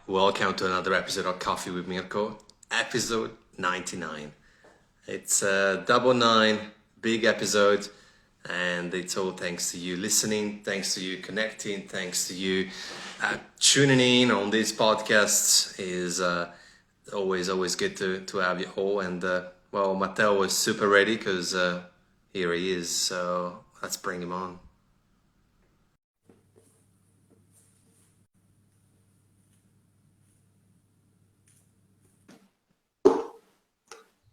Welcome to another episode of Coffee with Mirko, episode 99. It's a double nine, big episode, and it's all thanks to you listening, thanks to you connecting, thanks to you tuning in on these podcasts. Is always good to have you all. And Matteo was super ready because here he is, so let's bring him on.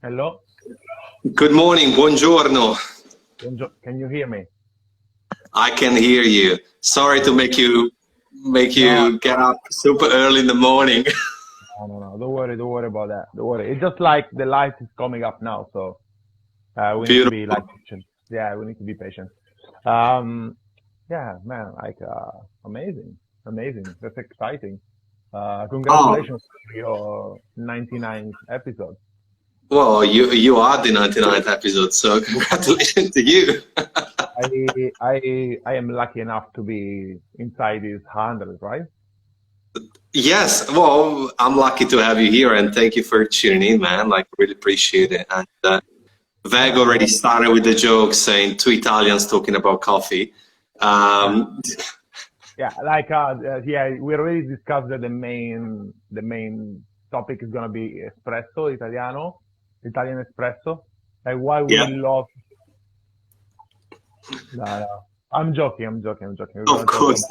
Hello. Good morning, buongiorno. Can you hear me? I can hear you. Sorry to make you get up super early in the morning. No. Don't worry about that. Don't worry. It's just like the light is coming up now, so we need to be patient. Yeah, we need to be patient. Yeah, man, amazing. That's exciting. Congratulations on your 99th episode. Well, you are the 99th episode, so congratulations to you. I am lucky enough to be inside this 100, right? Yes, well, I'm lucky to have you here, and thank you for tuning in, man. Really appreciate it. And Veg already started with the joke saying two Italians talking about coffee. Yeah, we already discussed that the main topic is gonna be espresso, Italian espresso, and why we love. No, I'm joking. Of course.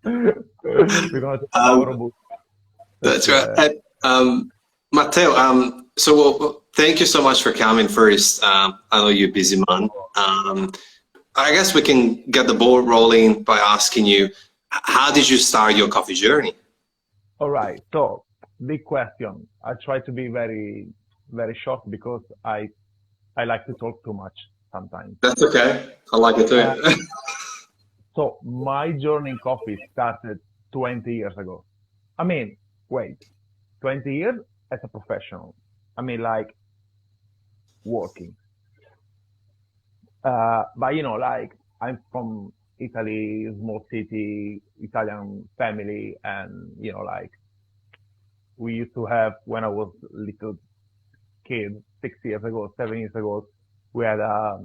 We're gonna talk about Robusto. That's right. Matteo, so thank you so much for coming first. I know you're a busy man. I guess we can get the ball rolling by asking you, how did you start your coffee journey? All right. So, big question. I try to be very, very short because I like to talk too much sometimes. That's okay. I like it too. So my journey in coffee started 20 years ago. 20 years as a professional. Working. But I'm from Italy, small city, Italian family, and we used to have, when I was a little kid, 7 years ago, we had a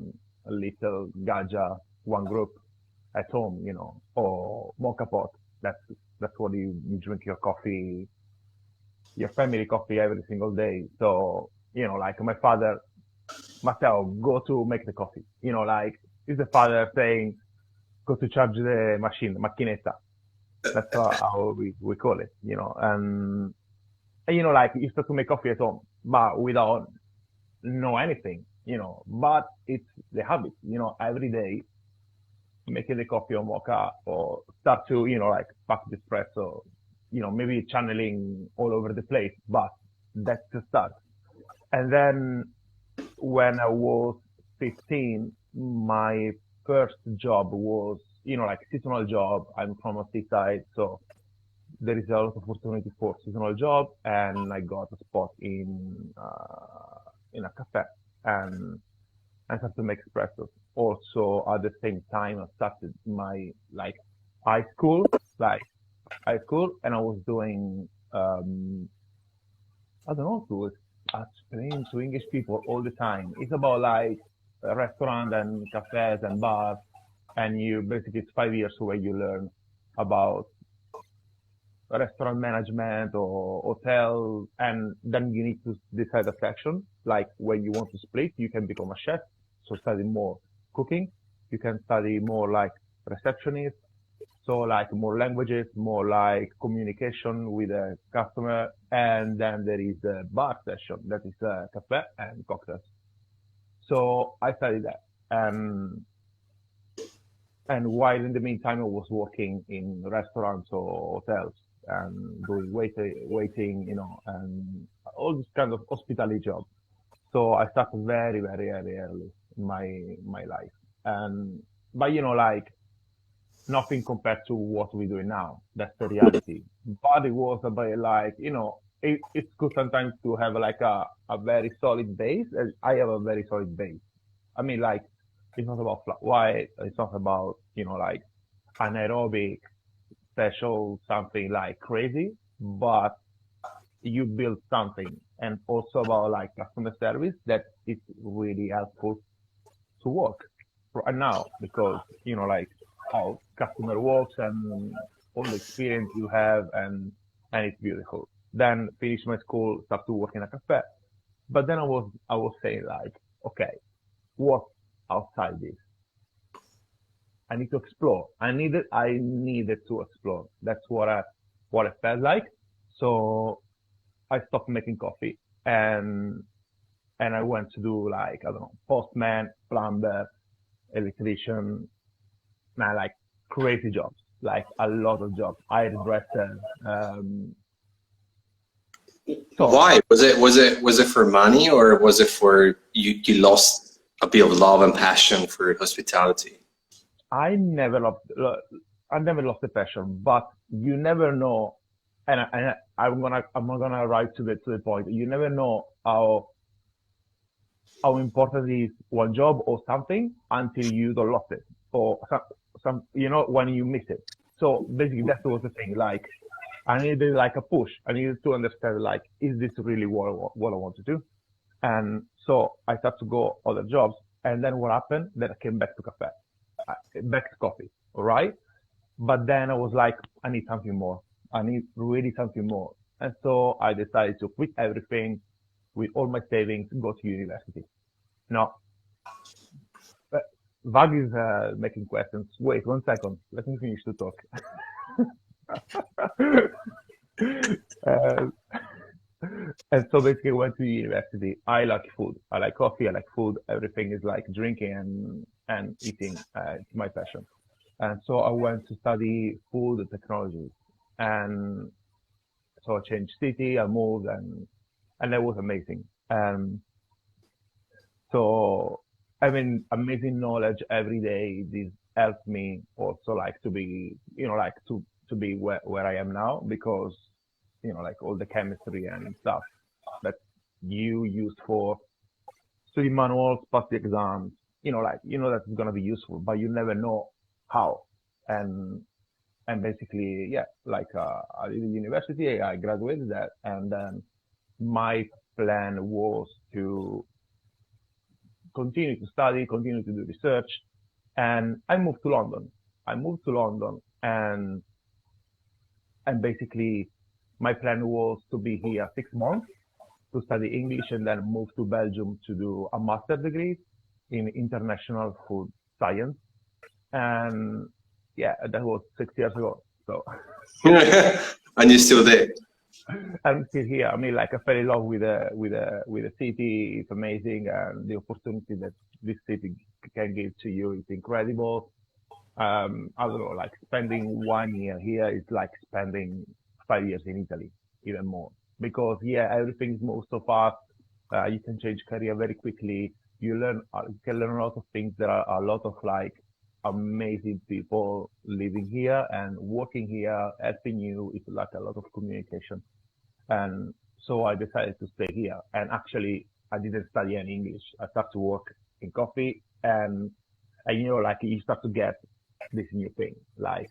little gaja, one group at home, or mocha pot. That's what you drink your coffee, your family coffee every single day. So, my father, Matteo, go to make the coffee. Is the father saying, go to charge the machine, macchinetta. That's how we call it, and you start to make coffee at home, but without know anything, but it's the habit, every day making the coffee or mocha or start to, pack the espresso, maybe channeling all over the place, but that's the start. And then when I was 15, my first job was, seasonal job. I'm from a seaside, so there is a lot of opportunity for seasonal job, and I got a spot in a cafe, and I started to make espressos. Also, at the same time, I started my high school, and I was doing I don't know to explain to English people all the time. It's about a restaurant and cafes and bars, and you basically it's 5 years where you learn about restaurant management or hotel, and then you need to decide a section. Like when you want to split, you can become a chef, so study more cooking. You can study more like receptionist, so more languages, more communication with a customer, and then there is a bar session that is cafe and cocktails. So I studied that, and while in the meantime I was working in restaurants or hotels and doing waiting, and all this kind of hospitality job. So I started very, very, very early in my life. And but nothing compared to what we're doing now. That's the reality. But it was about it's good sometimes to have a very solid base. I have a very solid base. It's not about flat white. It's not about anaerobic special, something like crazy, but you build something. And also about like customer service that is really helpful to work right now because, like how customer works and all the experience you have and it's beautiful. Then finish my school, start to work in a cafe. But then I was saying like, okay, what outside this? I need to explore. I needed to explore. That's what I felt like. So I stopped making coffee and I went to do like, I don't know, postman, plumber, electrician, man, like crazy jobs, like a lot of jobs, hairdresser. So Why? Was it for money, or was it for you lost a bit of love and passion for hospitality? I never lost, I never lost the passion, but you never know. I'm gonna arrive to the point. You never know how important is one job or something until you don't lost it or when you miss it. So basically that was the thing. Like I needed like a push. I needed to understand like, is this really what I want to do? And so I started to go other jobs. And then what happened? Then I came back to cafe, back to coffee. All right. But then I was like, I need something more. I need really something more. And so I decided to quit everything with all my savings, go to university. No, uh, Vag is making questions. Wait 1 second. Let me finish to talk. uh, and so basically, I went to university. I like food. I like coffee. I like food. Everything is like drinking and eating. It's my passion. And so I went to study food technology. And so I changed city. I moved, and that was amazing. So I mean, amazing knowledge every day. This helps me also like to be, like to be where I am now because, like all the chemistry and stuff that you used for study manuals, pass the exams, like, that it's going to be useful, but you never know how. And, and basically, yeah, like, I did university, I graduated that, and then my plan was to continue to study, continue to do research, and I moved to London. I moved to London, and basically my plan was to be here 6 months to study English and then move to Belgium to do a master degree in international food science. And yeah, that was 6 years ago. So And you're still there. I'm still here. I mean, like I fell in love with the city. It's amazing, and the opportunity that this city can give to you is incredible. I don't know, like spending 1 year here is like spending 5 years in Italy, even more. Because yeah, everything moves so fast. You can change career very quickly. You can learn a lot of things. There are a lot of like amazing people living here and working here, helping you. It's like a lot of communication. And so I decided to stay here. And actually, I didn't study any English. I started to work in coffee and like you start to get this new thing. Like,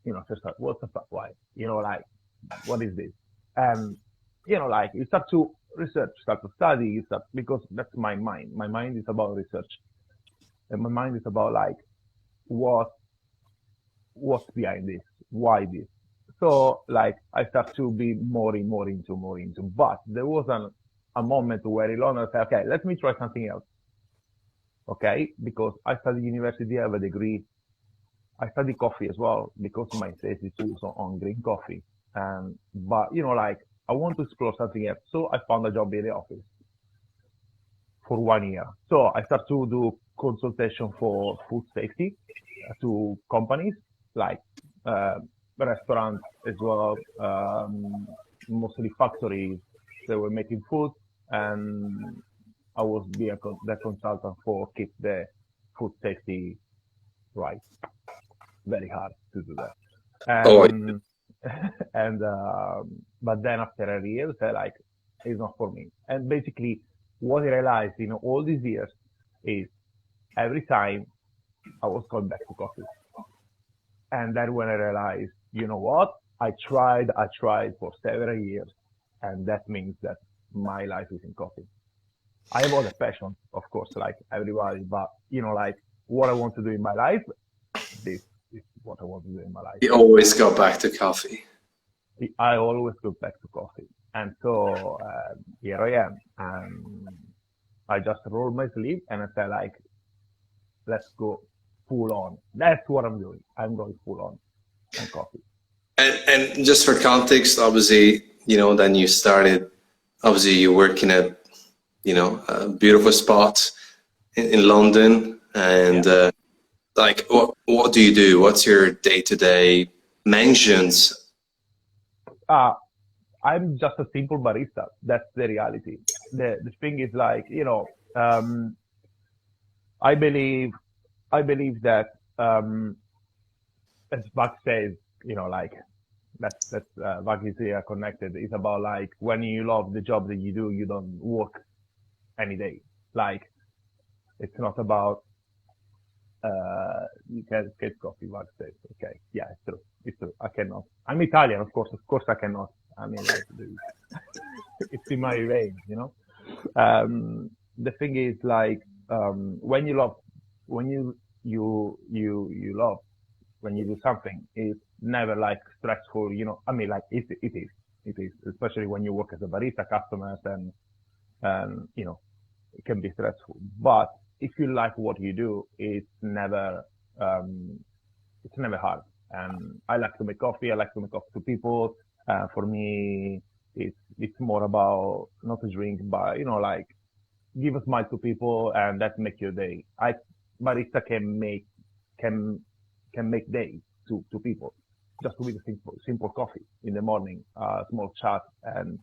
just like, what the fuck, why? Like, what is this? And, like you start to research, start to study, because that's my mind. My mind is about research. And my mind is about like, what, what's behind this? Why this? So like I start to be more into, but there was a moment where Ilona said, okay, let me try something else. Okay. Because I studied university, I have a degree. I study coffee as well because my thesis was on green coffee. But like I want to explore something else. So I found a job in the office for 1 year. So I start to do consultation for food safety to companies like uh, restaurants as well, mostly factories that were making food, and I was the consultant for keep the food safety right. Very hard to do that. Oh, And and but then after a year, I like it's not for me. And basically, what I realized in all these years is every time I was going back to coffee. And then when I realized you know what? I tried for several years, and that means that my life is in coffee. I have other passions, of course, like everybody, but you know, like what I want to do in my life, this is what I want to do in my life. You always go back to coffee. I always go back to coffee. And so here I am. I just roll my sleeve and I say like, let's go full on. That's what I'm doing. I'm going full on coffee. And just for context, obviously, you know, then you started, obviously you work in a, you know, a beautiful spot in London. And like, what do you do? What's your day-to-day mentions? I'm just a simple barista. That's the reality. The thing is like, you know, I believe that, as Buck says, you know, like that's Buck is here connected. It's about like when you love the job that you do, you don't work any day. Like it's not about you can get coffee. Buck says, okay, yeah, it's true. It's true. I cannot. I'm Italian, of course. Of course, I cannot. I mean, like, it's in my veins, you know. The thing is, like, when you love, when you love, when you do something, it's never like stressful, you know. I mean, like, it is, especially when you work as a barista, customers, and you know, it can be stressful. But if you like what you do, it's never hard. And I like to make coffee. I like to make coffee to people. For me, it's more about not a drink, but you know, like give a smile to people, and that make your day. Barista can make days to people just with a simple coffee in the morning, small chat, and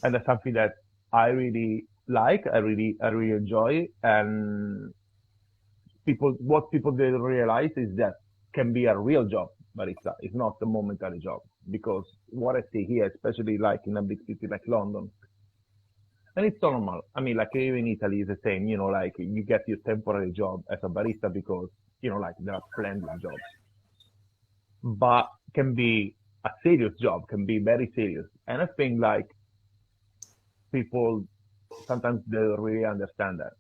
that's something that I really like. I really enjoy, and what people didn't realize is that can be a real job, barista. It's not a momentary job, because what I see here, especially like in a big city like London, and it's normal. I mean, like even in Italy is the same, you know, like you get your temporary job as a barista because, you know, like there are plenty of jobs, but can be a serious job, can be very serious. And I think like people sometimes they don't really understand that,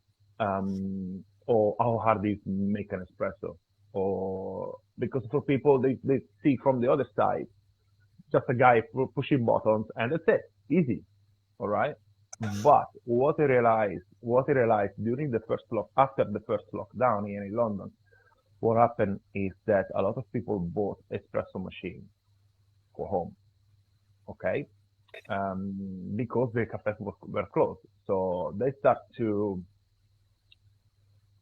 or how hard it is to make an espresso, or because for people they see from the other side just a guy pushing buttons and that's it, easy, all right. But what I realized during the after the first lockdown here in London, what happened is that a lot of people bought espresso machines for home, okay, because the cafes were closed, so they start to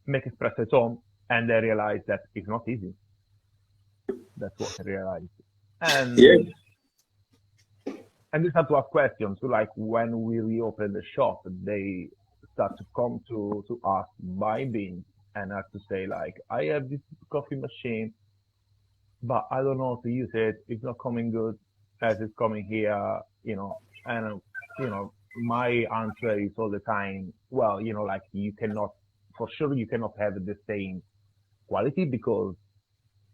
make espresso at home, and they realized that it's not easy. That's what I realized. And Yeah. and they start to ask questions. So like when we reopen the shop, they start to come to us, buy beans, and have to say like, I have this coffee machine, but I don't know how to use it. It's not coming good as it's coming here, you know. And you know, my answer is all the time, well, you know, like you cannot, for sure, you cannot have the same quality because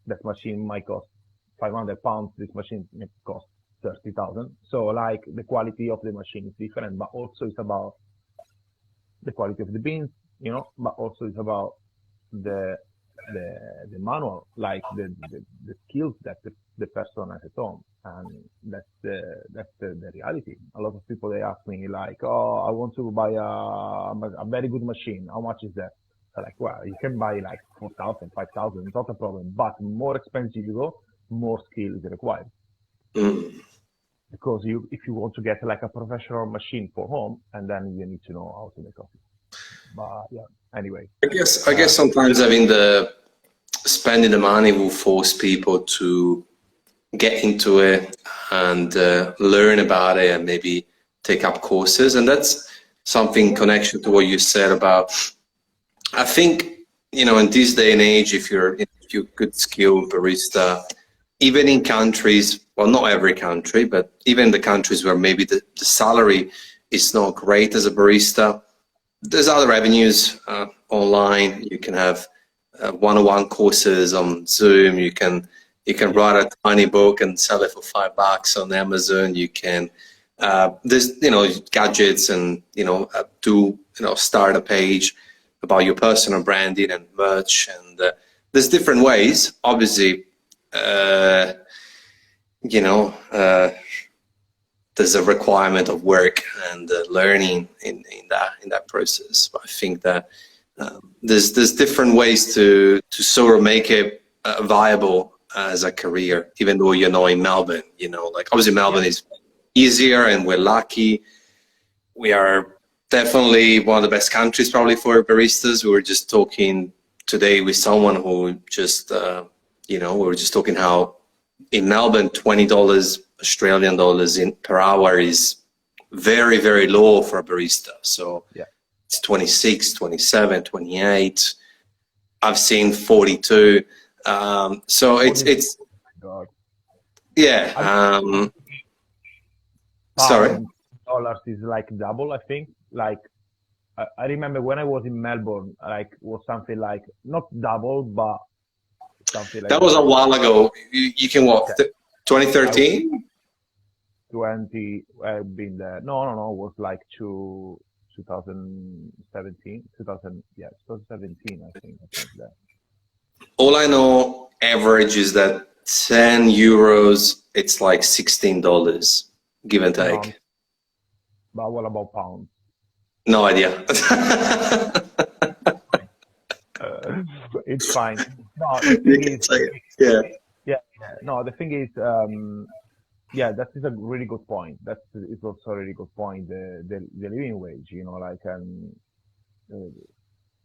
that machine might cost £500. This machine may cost 30,000. So like the quality of the machine is different, but also it's about the quality of the beans, you know, but also it's about the manual, like the skills that the person has at home. And that's the reality. A lot of people, they ask me like, oh, I want to buy a very good machine. How much is that? So like, well, you can buy like 4,000, 5,000, it's not a problem. But more expensive you go, more skill is required. Mm. Because if you want to get like a professional machine for home, and then you need to know how to make coffee. But yeah, anyway. I guess sometimes having spending the money will force people to get into it and learn about it and maybe take up courses. And that's something connection to what you said about, I think, you know, in this day and age, if you're good skilled barista, even in countries, well, not every country, but even the countries where maybe the salary is not great as a barista, there's other avenues online. You can have one-on-one courses on Zoom. You can You can write a tiny book and sell it for $5 on Amazon. You can, there's, gadgets and, start a page about your personal branding and merch. And there's different ways. Obviously, there's a requirement of work and learning in that process. But I think that there's different ways to sort of make it viable as a career, even though you're not in Melbourne. Like obviously Melbourne is easier, and we're lucky. We are definitely one of the best countries probably for baristas. We were just talking today with someone who just, we were just talking how in Melbourne, $20 Australian dollars per hour is very, very low for a barista. So it's 26, 27, 28. I've seen 42. So it's yeah. Sorry. Dollars is like double, I think. Like I remember when I was in Melbourne, like was something like not double, but something like that was a while ago. You can walk 2013. 20. I've been there. No. It was like 2017. 2017. I think that. All I know, average is that 10 euros. It's like $16, give and take. But what about pounds? No idea. It's fine. No, the thing is, yeah. No, the thing is, that is a really good point. It's also a really good point. The living wage,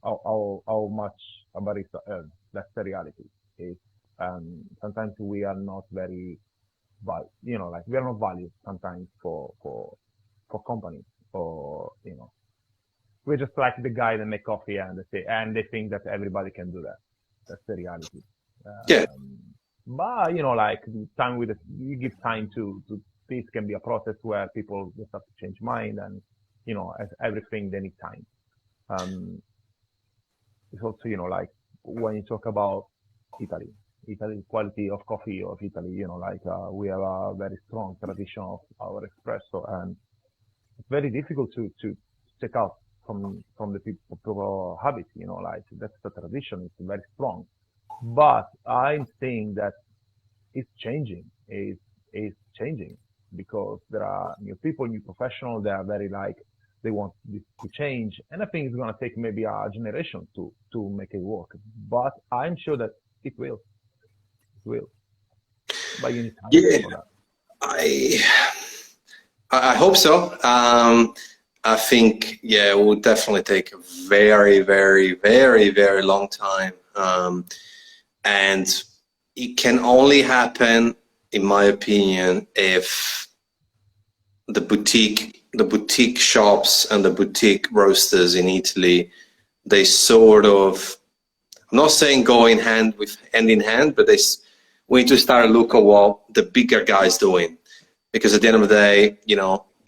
how much a barista earns. That's the reality. Is sometimes we are not very, we are not valued sometimes for companies, or we're just like the guy that make coffee and they think that everybody can do that. That's the reality. But time you give time to this can be a process where people just have to change mind, and as everything they need time. It's also when you talk about Italy, quality of coffee of Italy, we have a very strong tradition of our espresso, and it's very difficult to check out from the people habits, that's the tradition. It's very strong. But I'm saying that it's changing. It's changing because there are new people, new professionals. They are very they want this to change, and I think it's gonna take maybe a generation to make it work. But I'm sure that it will. It will. But you need time for that. I hope so. I think, it will definitely take a very, very, very, very long time. And it can only happen, in my opinion, if the boutique shops and the boutique roasters in Italy, they sort of, I'm not saying go hand in hand, but we need to start to look at what the bigger guys doing. Because at the end of the day,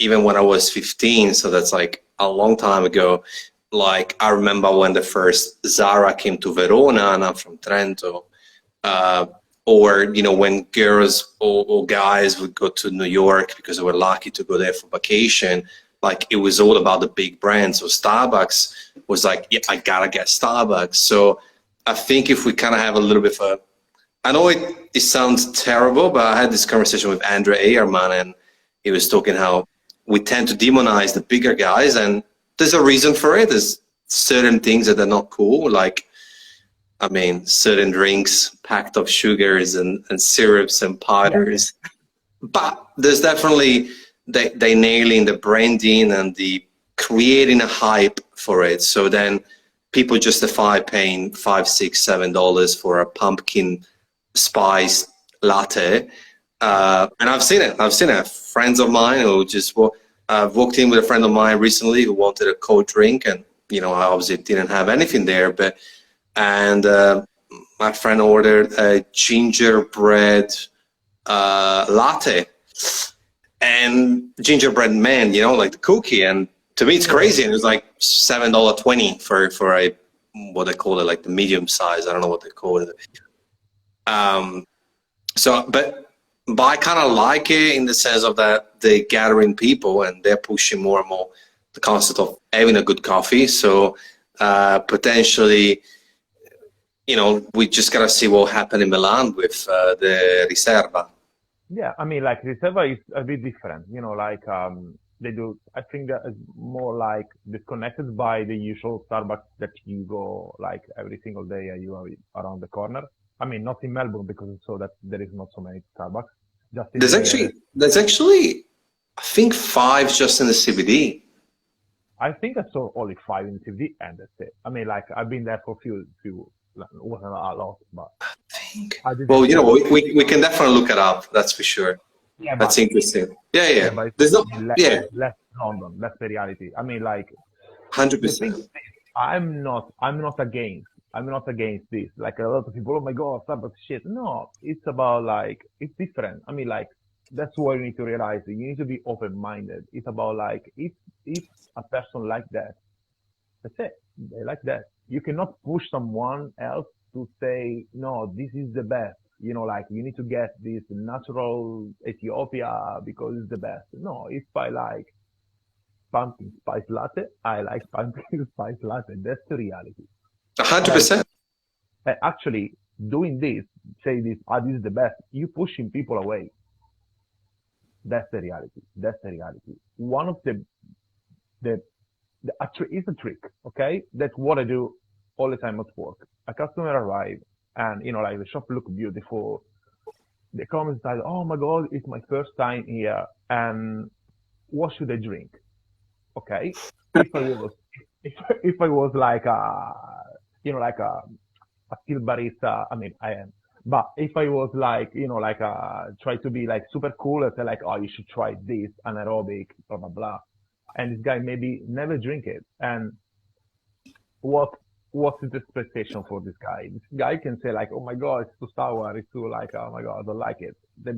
even when I was 15, so that's like a long time ago, I remember when the first Zara came to Verona, and I'm from Trento, or, when girls or guys would go to New York because they were lucky to go there for vacation, it was all about the big brands. So Starbucks was I gotta get Starbucks. So I think if we kind of have a little bit of I know it sounds terrible, but I had this conversation with Andre Eierman, and he was talking how we tend to demonize the bigger guys, and there's a reason for it. There's certain things that are not cool, certain drinks packed of sugars and syrups and powders. Yeah. But there's definitely, they nailing the branding and the creating a hype for it. So then people justify paying $5, $6, $7 for a pumpkin spice latte. And I've seen it. Friends of mine who just walked in with a friend of mine recently who wanted a cold drink, and I obviously didn't have anything there, and my friend ordered a gingerbread latte, and gingerbread man, the cookie, and to me it's crazy, and it was $7.20 for a what they call it, the medium size. I don't know what they call it. So, but I kind of like it in the sense of that they're gathering people and they're pushing more and more the concept of having a good coffee. So potentially, you know, we just gotta see what happened in Milan with the Riserva. Yeah, I mean, like Reserva is a bit different, you know, like they do. I think that is more like disconnected by the usual Starbucks that you go like every single day and you are around the corner. I mean, not in Melbourne because it's so that there is not so many Starbucks. Just in the, There's actually, I think 5 just in the CBD. I think I saw only 5 in TV and that's it. I mean, like I've been there for few, like, it wasn't a lot, but Think. I Well, didn't you know, see. we can definitely look it up. That's for sure. Yeah, That's interesting. Yeah, yeah, yeah. but There's no, yeah, it's less London. That's the reality. I mean, like the thing 100%. is, I'm not against this. Like a lot of people, oh my God, Starbucks shit. No, it's about like, it's different. I mean, like, that's what you need to realize. You need to be open-minded. It's about like, if a person like that, that's it. They like that. You cannot push someone else to say, no, this is the best. You know, like you need to get this natural Ethiopia because it's the best. No, if I like pumpkin spice latte, I like pumpkin spice latte. That's the reality. Like 100%. actually doing this, say this, this is the best. You pushing people away. That's the reality. That's the reality. One of the it's a trick, okay? That's what I do all the time at work. A customer arrives and, you know, like the shop look beautiful. They come inside, oh my God, it's my first time here. And what should I drink? Okay. If I was, if I was like you know, like a field barista, I mean, I am. But if I was like, you know, like try to be like super cool and say like, oh, you should try this anaerobic, blah, blah, blah. And this guy maybe never drink it. And what what's the expectation for this guy? This guy can say like, oh my God, it's too sour. It's too like, oh my God, I don't like it. The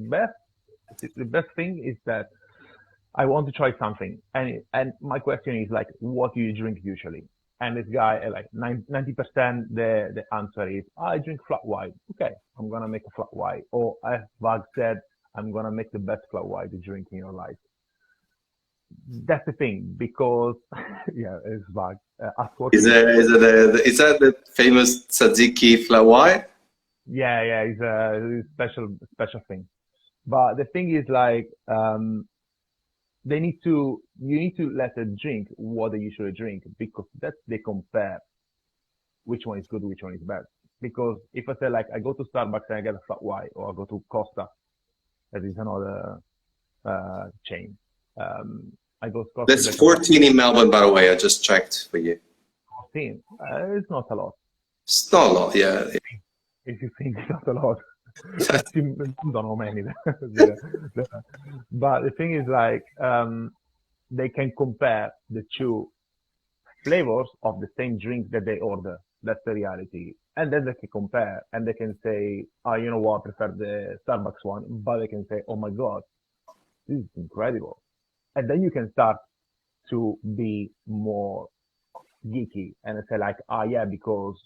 best thing is that I want to try something. And my question is like, what do you drink usually? And this guy, like 90%, the answer is, I drink flat white. Okay, I'm going to make a flat white. Or as Vag said, I'm going to make the best flat white you drink in your life. That's the thing, because, yeah, it's Vag. Is that the famous tzatziki flat white? Yeah, it's a special thing. But the thing is like, you need to let them drink what they usually drink because that they compare which one is good, which one is bad. Because if I say like I go to Starbucks and I get a flat white, or I go to Costa, that is another chain. I go to Costa There's get a flat 14 in Melbourne, by the way. I just checked for you. 14. It's not a lot. It's not a lot, yeah. If you think it's not a lot, I still don't know many. But the thing is like they can compare the two flavors of the same drink that they order. That's the reality. And then they can compare and they can say, oh, you know what, I prefer the Starbucks one. But they can say, oh my God, this is incredible. And then you can start to be more geeky and say like, ah, yeah, because,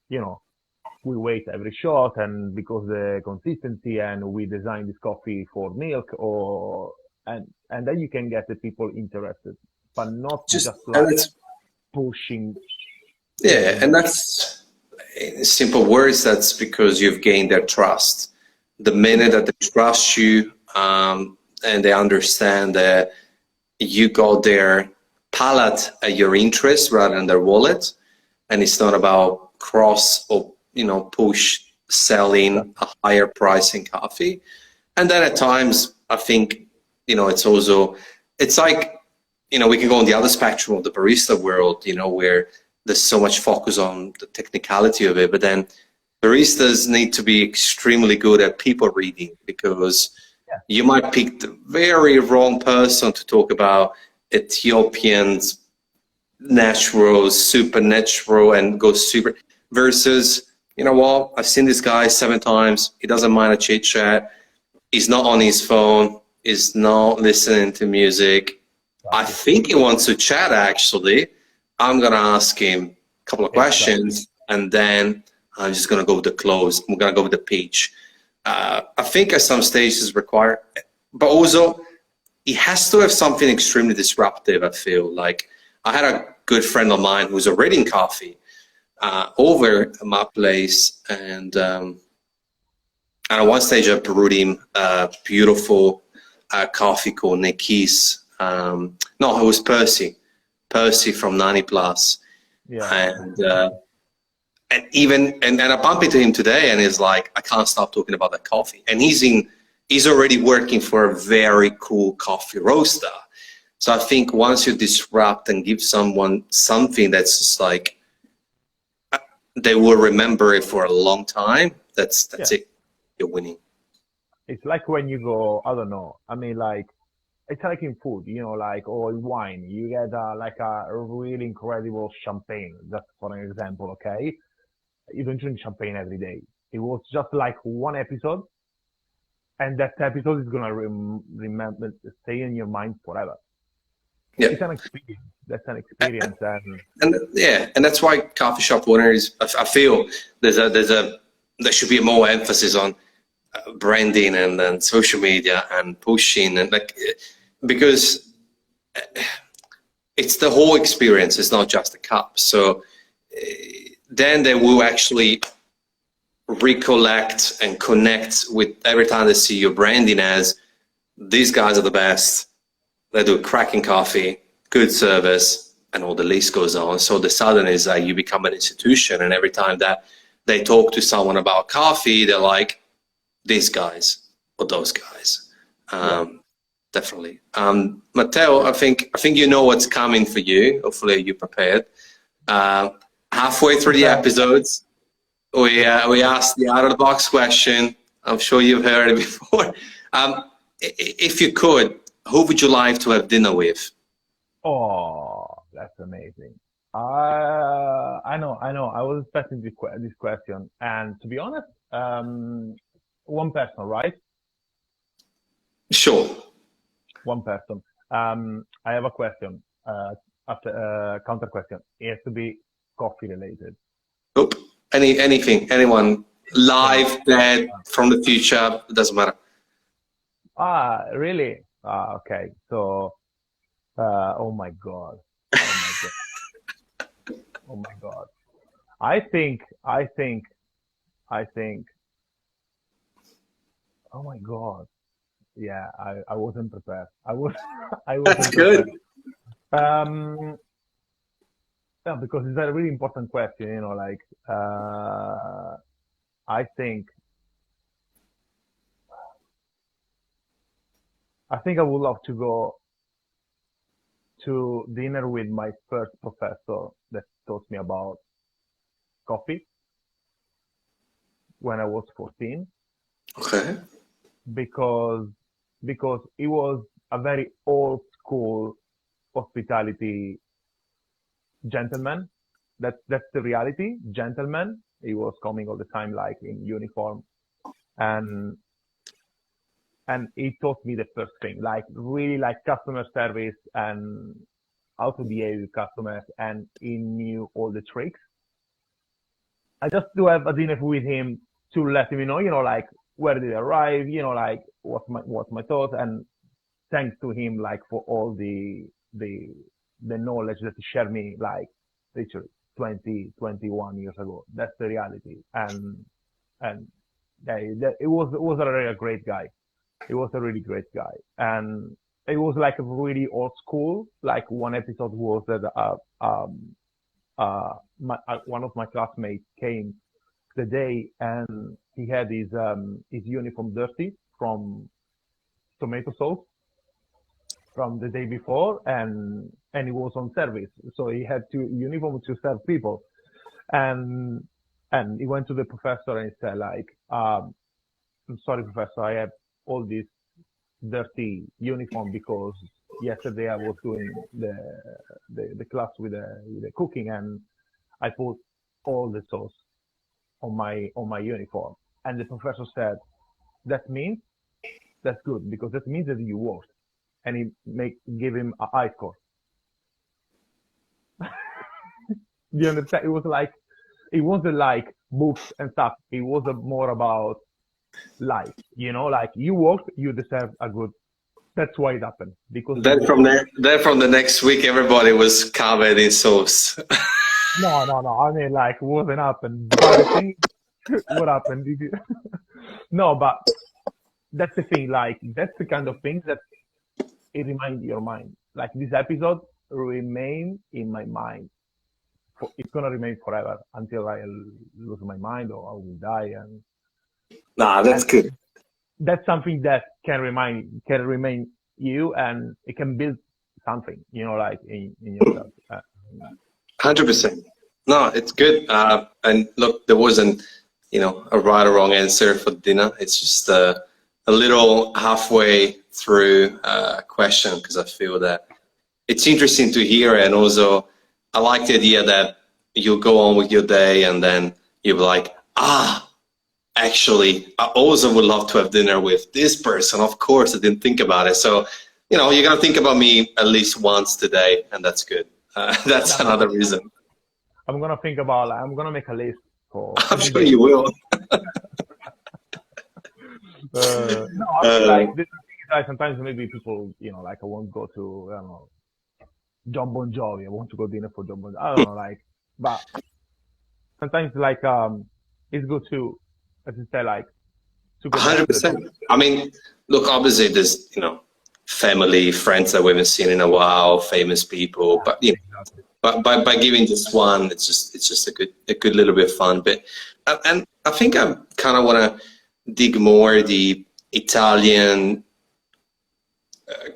you know, we wait every shot and because the consistency and we design this coffee for milk and then you can get the people interested, but not Just just and like it's pushing yeah, pushing and them. that's in simple words. That's because you've gained their trust. The minute that they trust you, and they understand that you got their palate at your interest rather than their wallet, and it's not about cross or push selling a higher price in coffee. And then at times I think it's like we can go on the other spectrum of the barista world, where there's so much focus on the technicality of it, but then baristas need to be extremely good at people reading, because Yeah, you might pick the very wrong person to talk about Ethiopians natural, supernatural, and go super versus, you know what, I've seen this guy 7 times. He doesn't mind a chit chat. He's not on his phone. He's not listening to music. I exactly. think he wants to chat actually. I'm going to ask him a couple of Exactly. questions and then I'm just going to go with the close. I'm going to go with the pitch. I think at some stages require, but also it has to have something extremely disruptive. I feel like I had a good friend of mine who's already in coffee over at my place, and at one stage I brewed him a beautiful coffee called Nikis. No, it was Percy from 90 Plus, Yeah. and and I bump into him today, and he's like, I can't stop talking about that coffee, and he's already working for a very cool coffee roaster. So I think once you disrupt and give someone something that's just like they will remember it for a long time, that's Yeah. it. You're winning. It's like when you go, I don't know. I mean, like, it's like in food, like, or in wine. You get like a really incredible champagne, just for an example, okay? You don't drink champagne every day. It was just like one episode, and that episode is gonna remember, stay in your mind forever. Yeah. It's an experience. That's an experience, and And yeah, and that's why coffee shop owners, I feel there should be more emphasis on branding and social media and pushing and like because it's the whole experience. It's not just the cup. So then they will actually recollect and connect with every time they see your branding as these guys are the best. They do cracking coffee, good service, and all the list goes on. So the sudden is that you become an institution, and every time that they talk to someone about coffee, they're like, these guys or those guys. yeah. Definitely. Matteo, I think you know what's coming for you. Hopefully you're prepared. Uh, Halfway through the Prepare. episodes, we asked the out of the box question. I'm sure you've heard it before. If you could, who would you like to have dinner with? Oh, that's amazing. I know. I was expecting this question, and to be honest, one person, right? Sure. One person. I have a question. After counter question. It has to be coffee related. Oop. Anything, anyone, Any. live, dead, from the future, it doesn't matter. Really? Okay. So, oh my God. Oh my God. Oh my God. I think. Oh my God. Yeah, I wasn't prepared. I That's wasn't prepared. good. Um, yeah, because it's a really important question, like, I think, I think I would love to go to dinner with my first professor that taught me about coffee when I was 14, Okay. because, because it was a very old school hospitality gentleman. That's the reality. Gentleman. He was coming all the time, like in uniform, and he taught me the first thing, like really like customer service and how to behave with customers, and he knew all the tricks. I just do have a dinner with him to let him know, like where did I arrive, like what's my thoughts, and thanks to him, like for all the the knowledge that he shared me, like literally 20, 21 years ago. That's the reality, and yeah, it was a really great guy. He was a really great guy, and it was like a really old school. Like one episode was that one of my classmates came the day, and he had his uniform dirty from tomato sauce from the day before, and he was on service, so he had to uniform to serve people, and he went to the professor and he said like, I'm sorry, professor, I have all this dirty uniform because yesterday I was doing the class with the cooking, and I put all the sauce on my uniform. And the professor said, that means that's good because that means that you worked. And he give him a high score. Do you understand? It wasn't like books and stuff. It was more about life. Like you worked, you deserve a good. That's why it happened because you Then worked. from the next week, everybody was covered in sauce. No, no, no. I mean, like, wasn't happened. But the thing, what happened? Did you? No, but that's the thing. Like, that's the kind of things that it reminds your mind. Like this episode remain in my mind. It's gonna remain forever until I lose my mind or I will die. Nah, that's And good. that's something that can remain you, and it can build something. Like in yourself. 100%. No, it's good. And look, there wasn't, a right or wrong answer for dinner. It's just a little halfway through question because I feel that it's interesting to hear. And also, I like the idea that you'll go on with your day and then you're like, actually, I also would love to have dinner with this person. Of course, I didn't think about it. So, you're going to think about me at least once today, and that's good. That's Yeah, another reason. I'm gonna think about. Like, I'm gonna make a list for I'm every sure day. you will. No, I mean Uh, like this thing is like sometimes maybe people, like I won't go to I don't know John Bon Jovi. I want to go dinner for John Bon. I don't know, like, but sometimes like it's good to, as you say, like to go back to the 100%. I mean, look, obviously there's, family, friends that we haven't seen in a while, famous people, yeah, but exactly. but by giving just one, it's just a good little bit of fun. But and I think I kind of want to dig more the Italian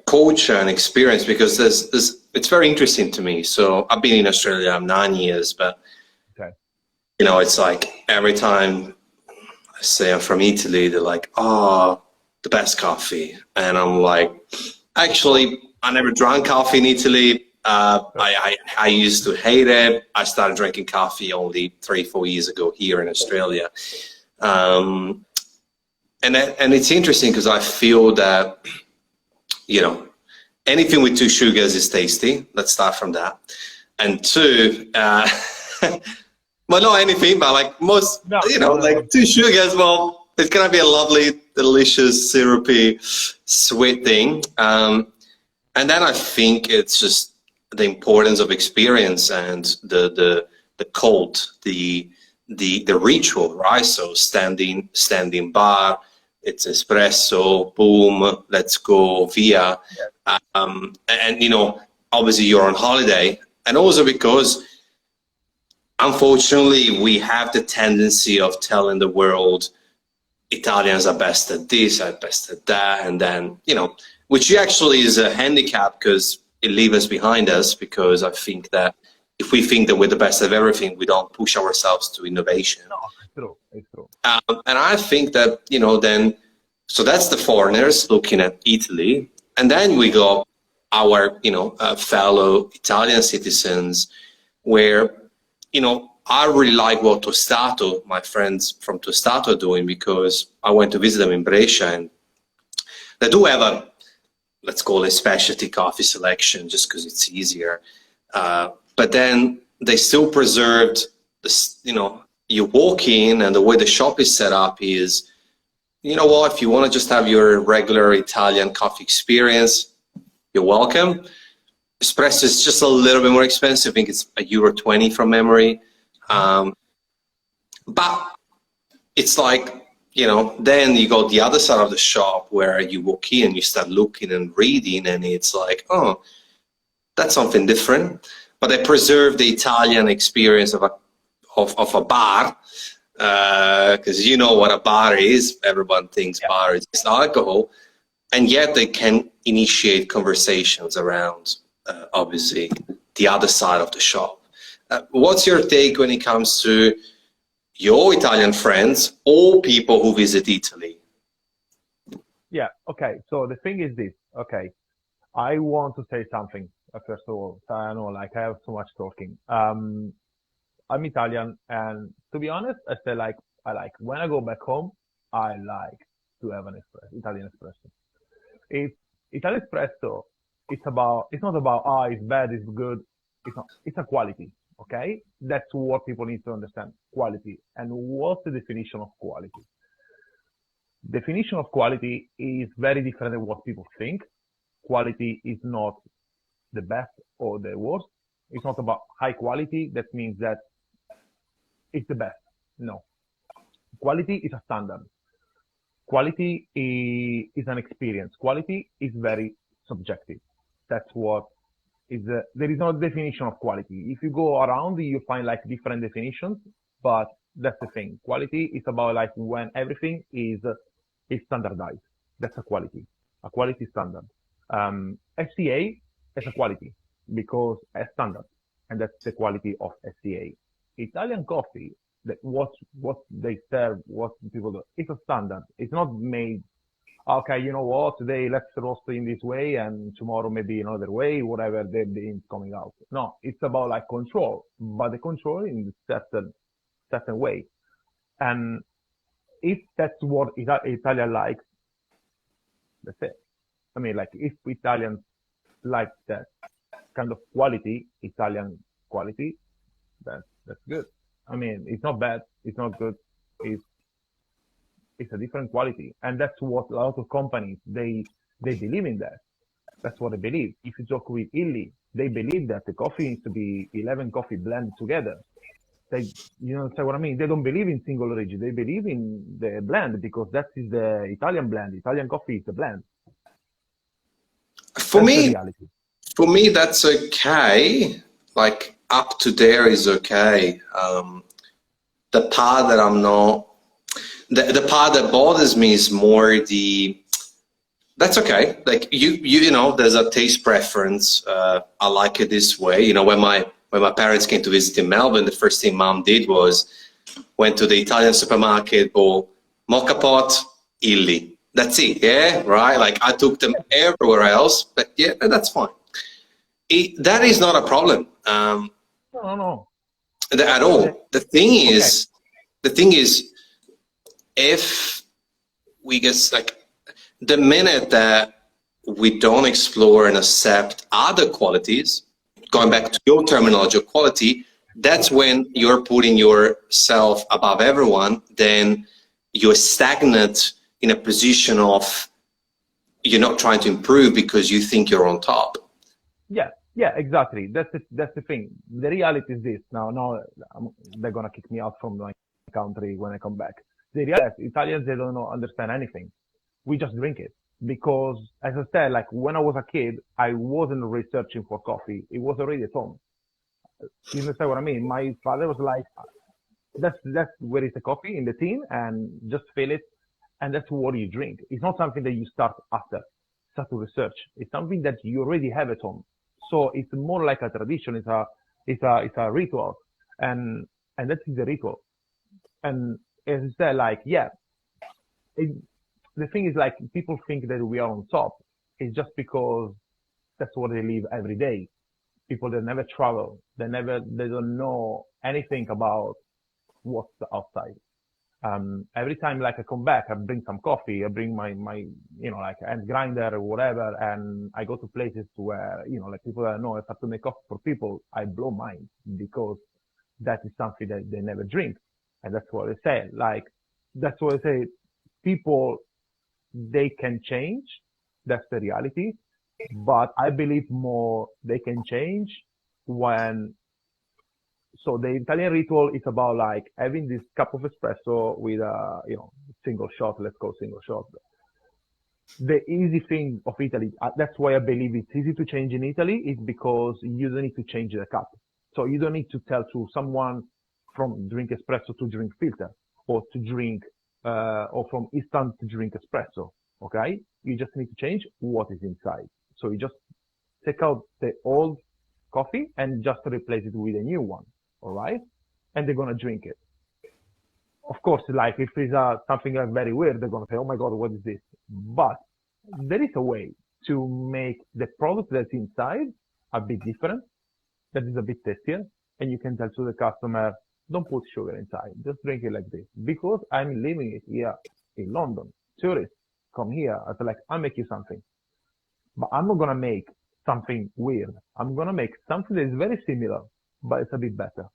culture and experience because there's it's very interesting to me. So I've been in Australia, I'm 9 years, but Okay. it's like every time I say I'm from Italy, they're like, "Oh, the best coffee," and I'm like, "Actually, I never drank coffee in Italy. I used to hate it. I started drinking coffee only 3-4 years ago here in Australia, um, and it's interesting because I feel that you know anything with two sugars is tasty. Let's start from that, and two." Well, not anything, but like most, No, no, no, like two sugars, well, it's gonna be a lovely, delicious, syrupy, sweet thing. And then I think it's just the importance of experience and the cult, the ritual, right? So standing bar, it's espresso, boom, let's go via, yeah, and obviously you're on holiday, and also because unfortunately, we have the tendency of telling the world Italians are best at this, are best at that, and then, which actually is a handicap because it leaves us behind us because I think that if we think that we're the best at everything, we don't push ourselves to innovation. no, it's true, it's true. And I think that, then, so that's the foreigners looking at Italy. And then we got our, fellow Italian citizens where I really like what Tostato, my friends from Tostato, are doing because I went to visit them in Brescia and they do have a, let's call it specialty coffee selection just because it's easier. But then they still preserved this, you walk in and the way the shop is set up is, if you want to just have your regular Italian coffee experience, you're welcome. Espresso is just a little bit more expensive. I think it's €1.20 from memory. But it's like, then you go the other side of the shop where you walk in, you start looking and reading, and it's like, oh, that's something different. But they preserve the Italian experience of a bar, because you know what a bar is. Everyone thinks Yeah. bar is just alcohol, and yet they can initiate conversations around, obviously, the other side of the shop. What's your take when it comes to your Italian friends or people who visit Italy? Yeah. Okay. So the thing is this. Okay. I want to say something. First of all, so I know like I have too much talking. I'm Italian, and to be honest, I like when I go back home, I like to have an espresso, Italian espresso. It's Italian espresso. It's not about it's bad, it's good. It's not. It's a quality. Okay, that's what people need to understand. Quality, and what's the definition of quality? definition of quality is very different than what people think. Quality is not the best or the worst. It's not about high quality. That means that it's the best. No. Quality is a standard. Quality is an experience. Quality is very subjective. That's what is there is no definition of quality. If you go around, you find like different definitions, but that's the thing. Quality is about like when everything is standardized. That's a quality standard. SCA is a quality because a standard, and that's the quality of SCA. Italian coffee, that what they serve, what people do, it's a standard. It's not made, okay, you know what, today let's roast in this way and tomorrow maybe another way, whatever the beans coming out. No, it's about like control, but the control in certain way. And if that's what Italian likes, that's it. I mean, like if Italians like that kind of quality, Italian quality, that's good. I mean, it's not bad, it's not good, it's a different quality. And that's what a lot of companies, they believe in that. That's what they believe. If you talk with Illy, they believe that the coffee needs to be 11 coffee blended together. They, you know what I mean? They don't believe in single origin. They believe in the blend because that is the Italian blend. Italian coffee is the blend. For That's me, the reality. for me, that's okay. Like up to there is okay. The part that I'm not, the part that bothers me is more that's okay. Like you know, there's a taste preference. I like it this way. You know, when my parents came to visit in Melbourne, the first thing mom did was went to the Italian supermarket, bought mocha pot, Illy. That's it, yeah, right? Like I took them everywhere else, but yeah, that's fine. That is not a problem No. at all. The thing is, if we get like the minute that we don't explore and accept other qualities, going back to your terminology of quality, that's when you're putting yourself above everyone. Then you're stagnant in a position of you're not trying to improve because you think you're on top. Yeah, exactly. That's the thing. The reality is this. Now, they're gonna kick me out from my country when I come back. The reality is Italians, they don't understand anything. We just drink it because, as I said, like when I was a kid, I wasn't researching for coffee. It was already at home. You understand what I mean? My father was like, that's where is the coffee in the tin and just fill it. And that's what you drink. It's not something that you start to research. It's something that you already have at home. So it's more like a tradition. It's a ritual, and that is the ritual. And as I said, like the thing is like people think that we are on top. It's just because that's what they live every day. People that never travel, they don't know anything about what's outside. Every time like I come back, I bring some coffee, I bring my, you know, like hand grinder or whatever. And I go to places where, you know, like people that know I have to make coffee for people, I blow mine because that is something that they never drink. And that's what I say. Like, that's what I say. People, they can change. That's the reality. But I believe more they can change when, so the Italian ritual is about like having this cup of espresso with a, you know, single shot, let's go single shot. The easy thing of Italy, that's why I believe it's easy to change in Italy, is because you don't need to change the cup. So you don't need to tell to someone from drink espresso to drink filter or to drink, or from instant to drink espresso. Okay. You just need to change what is inside. So you just take out the old coffee and just replace it with a new one. All right. And they're going to drink it. Of course, like if it's something like very weird, they're going to say, oh my God, what is this? But there is a way to make the product that's inside a bit different, that is a bit tastier. And you can tell to the customer, don't put sugar inside, just drink it like this. Because I'm living it here in London. Tourists come here. I feel like, I'll make you something. But I'm not going to make something weird. I'm going to make something that is very similar, but it's a bit better.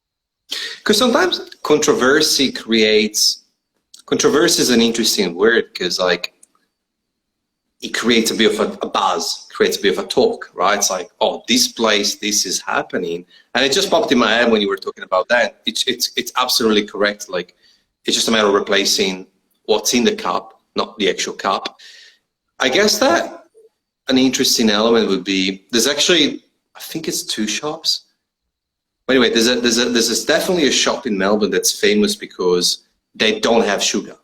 Because sometimes controversy creates controversy is an interesting word because like it creates a bit of a buzz, creates a bit of a talk, right? It's like, oh, this place, this is happening. And it just popped in my head when you were talking about that. It's absolutely correct. Like, it's just a matter of replacing what's in the cup, not the actual cup. I guess that an interesting element would be, there's actually, I think it's 2 shops. But anyway, there's definitely a shop in Melbourne that's famous because they don't have sugar.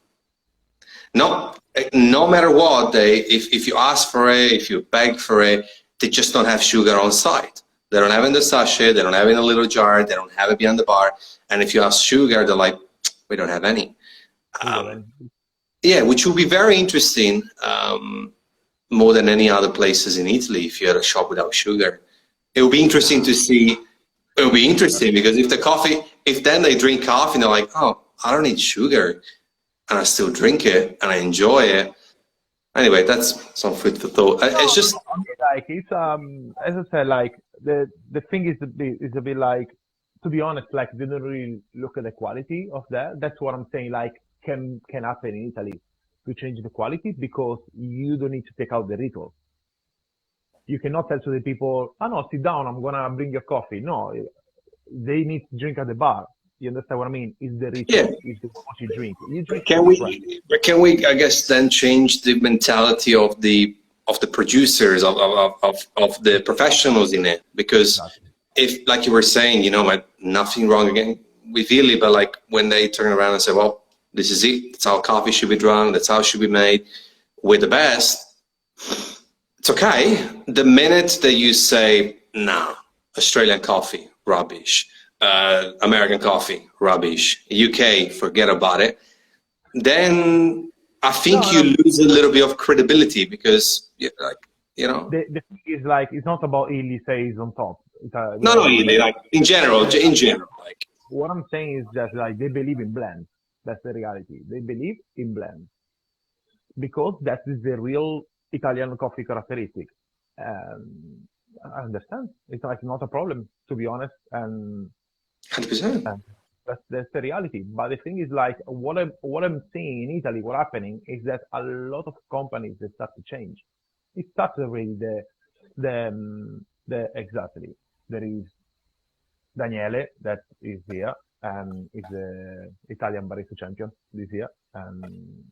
No matter what, if you ask for it, if you beg for it, they just don't have sugar on site. They don't have it in the sachet, they don't have it in a little jar, they don't have it behind the bar. And if you ask sugar, they're like, we don't have any. Yeah, which would be very interesting, more than any other places in Italy, if you had a shop without sugar. It would be interesting to see, it would be interesting because if then they drink coffee and they're like, oh, I don't need sugar, and I still drink it and I enjoy it. Anyway, that's some food for thought. It's just like it's as I said, like the thing is a bit like, to be honest, like they don't really look at the quality of that. That's what I'm saying. Like can happen in Italy to change the quality because you don't need to take out the ritual. You cannot tell to the people, oh no, sit down, I'm gonna bring your coffee. No, they need to drink at the bar. You understand what I mean? It's the ritual. Yeah. It's what you drink. You drink. Can we, I guess, then change the mentality of the producers, of the professionals in it? Because if, like you were saying, you know, nothing wrong again with Italy, but like when they turn around and say, well, this is it, that's how coffee should be drunk, that's how it should be made, we're the best, it's okay. The minute that you say, no, Australian coffee, rubbish, American coffee, rubbish, UK, forget about it, then I think you lose a little bit of credibility because, like, you know. The thing is, like, it's not about Italy says on top. No, Italy, like, in general, like. What I'm saying is that, like, they believe in blends. That's the reality. They believe in blends. Because that is the real Italian coffee characteristic. I understand. It's like not a problem, to be honest. And 100%. That's the reality. But the thing is, like, what I'm seeing in Italy, what's happening is that a lot of companies, they start to change. It starts already exactly. There is Daniele that is here and is the Italian barista champion this year. And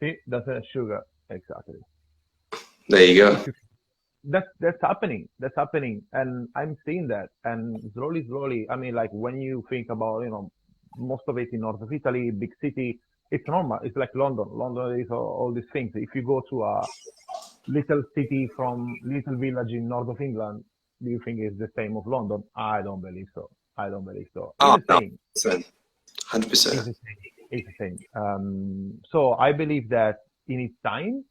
see, that's a sugar, exactly. There you go. That's happening. That's happening, and I'm seeing that. And slowly. I mean, like when you think about, you know, most of it in north of Italy, big city, it's normal. It's like London. London is all these things. If you go to a little city from little village in north of England, do you think it's the same of London? I don't believe so. It's the same. 100%. It's the same. So I believe that in its time,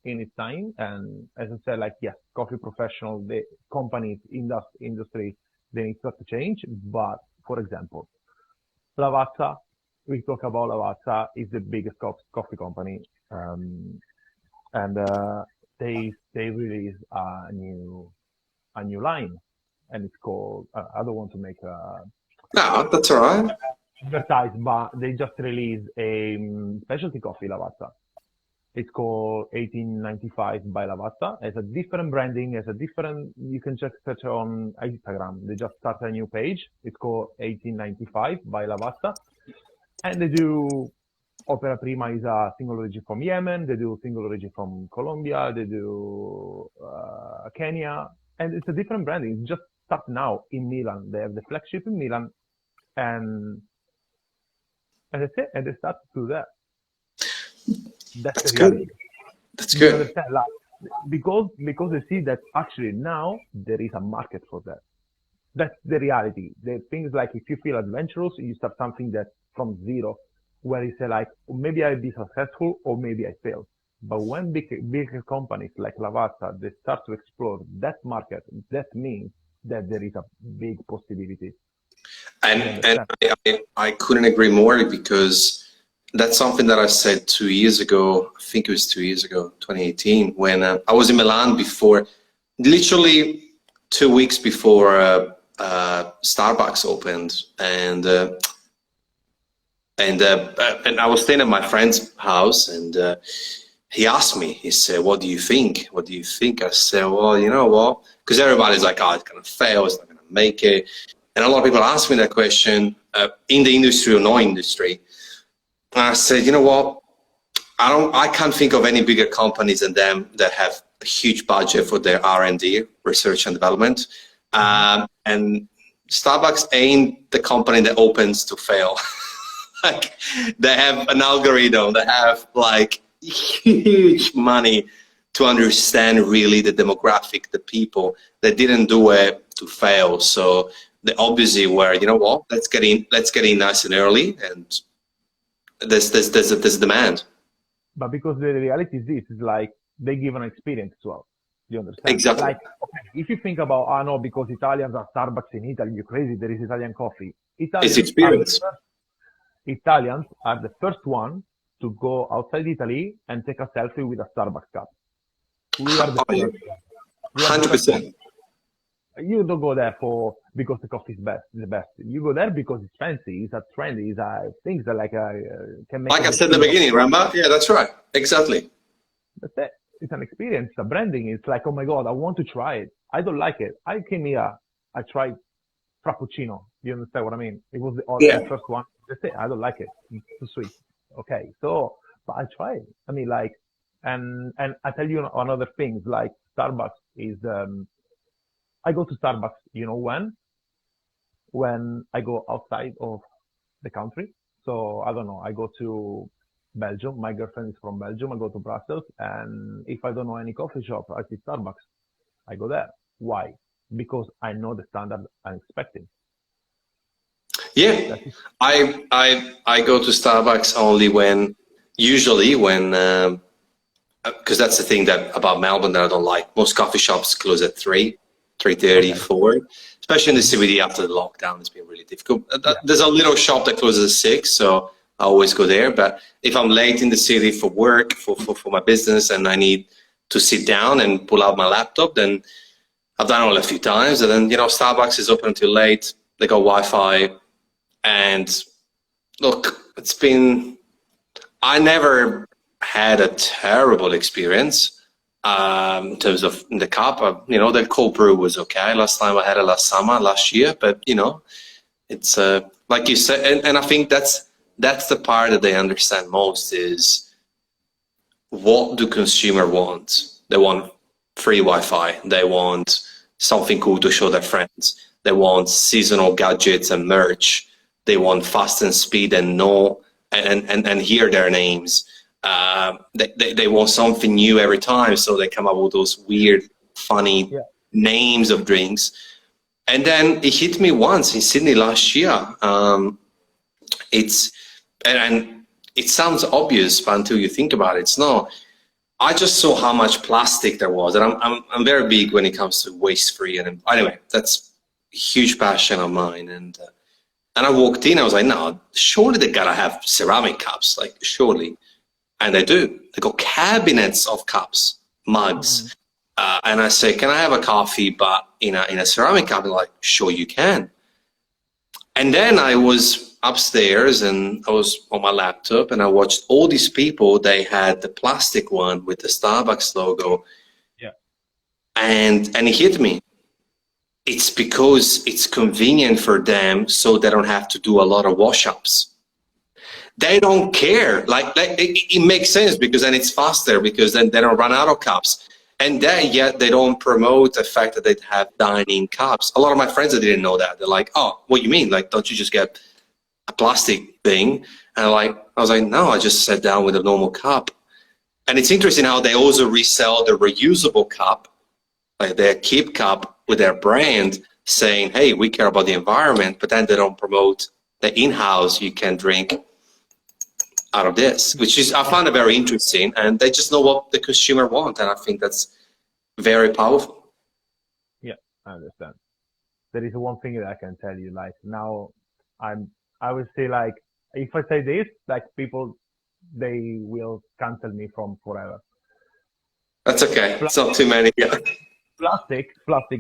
and as I said, like, yes, coffee professional, the companies, industry, they need to change. But for example, Lavazza, we talk about Lavazza, is the biggest coffee company, and they released a new line, and it's called, I don't want to make No, that's all right. advertise, but they just released a specialty coffee Lavazza. It's called 1895 by Lavazza. It's a different branding. You can just search on Instagram. They just started a new page. It's called 1895 by Lavazza. And they do Opera Prima is a single origin from Yemen. They do single origin from Colombia. They do Kenya. And it's a different branding. It's just start now in Milan. They have the flagship in Milan. And that's it. And they start to do that. That's good. That's good. Understand? Like, because they see that actually now there is a market for that. That's the reality. The things like, if you feel adventurous, you start something that from zero, where you say like, maybe I'll be successful or maybe I fail. But when bigger companies like Lavazza, they start to explore that market, that means that there is a big possibility. And I couldn't agree more, because that's something that I said 2 years ago. I think it was 2 years ago, 2018, when I was in Milan before, literally 2 weeks before Starbucks opened, and And I was staying at my friend's house, and he asked me, he said, what do you think? What do you think? I said, well, you know what? Because everybody's like, oh, it's going to fail, it's not going to make it. And a lot of people ask me that question in the industry or no industry. And I said, you know what? I can't think of any bigger companies than them that have a huge budget for their R&D, research and development. And Starbucks ain't the company that opens to fail. Like, they have an algorithm, they have like huge money to understand really the demographic, the people. They didn't do it to fail. So they obviously were, you know what, let's get in nice and early, and there's demand. But because the reality is this, is like they give an experience as well. You understand? Exactly. Like, okay, if you think about, I know because Italians are Starbucks in Italy, you're crazy, there is Italian coffee. It's experience. Italians are the first one to go outside Italy and take a selfie with a Starbucks cup. We are the first. 100%. You don't go there because the coffee is the best. You go there because it's fancy, it's a trendy, it's things that can make. Like I said in the beginning, remember? Yeah, that's right. Exactly. That's it. It's an experience, it's a branding. It's like, oh my God, I want to try it. I don't like it. I came here, I tried Frappuccino. You understand what I mean? It was the first one. That's it. I don't like it. It's too sweet. Okay. So, but I tried. I mean, like, and I tell you another thing, like Starbucks is, I go to Starbucks, you know when I go outside of the country. So I don't know, I go to Belgium. My girlfriend is from Belgium. I go to Brussels, and if I don't know any coffee shop, I see Starbucks. I go there. Why? Because I know the standard I'm expecting. Yeah, I go to Starbucks only usually when, because that's the thing about Melbourne that I don't like. Most coffee shops close at 3:30, 4, especially in the CBD after the lockdown. It's been really difficult. There's a little shop that closes at 6, so I always go there. But if I'm late in the city for work, for my business, and I need to sit down and pull out my laptop, then I've done it a few times. And then, Starbucks is open until late. They got Wi-Fi. And look, I never had a terrible experience in terms of the cup. The cold brew was okay. Last time I had it last year, but it's like you said, and I think that's the part that they understand most is, what do consumer want? They want free Wi-Fi. They want something cool to show their friends. They want seasonal gadgets and merch. They want fast and speed and hear their names. They want something new every time, so they come up with those weird, funny names of drinks. And then it hit me once in Sydney last year. And it sounds obvious, but until you think about it, it's not. I just saw how much plastic there was, and I'm very big when it comes to waste-free. And anyway, that's a huge passion of mine. And I walked in, I was like, no, surely they gotta have ceramic cups, like surely. And they do. They got cabinets of cups, mugs. And I say, can I have a coffee, but in a ceramic cup? They're like, sure you can. And then I was upstairs and I was on my laptop and I watched all these people. They had the plastic one with the Starbucks logo. Yeah. And it hit me. It's because it's convenient for them, so they don't have to do a lot of wash-ups. They don't care. Like it makes sense, because then it's faster, because then they don't run out of cups. And yet they don't promote the fact that they have dining cups. A lot of my friends that didn't know that, they're like, oh, what do you mean? Like, don't you just get a plastic thing? And I was like, no, I just sat down with a normal cup. And it's interesting how they also resell the reusable cup, like their Keep cup, with their brand, saying, hey, we care about the environment, but then they don't promote the in-house, you can drink out of this, which is, I found it very interesting, and they just know what the consumer wants, and I think that's very powerful. Yeah, I understand. There is one thing that I can tell you, like now I would say, like, if I say this, like people, they will cancel me from forever. That's okay. It's not too many. Yeah. Plastic,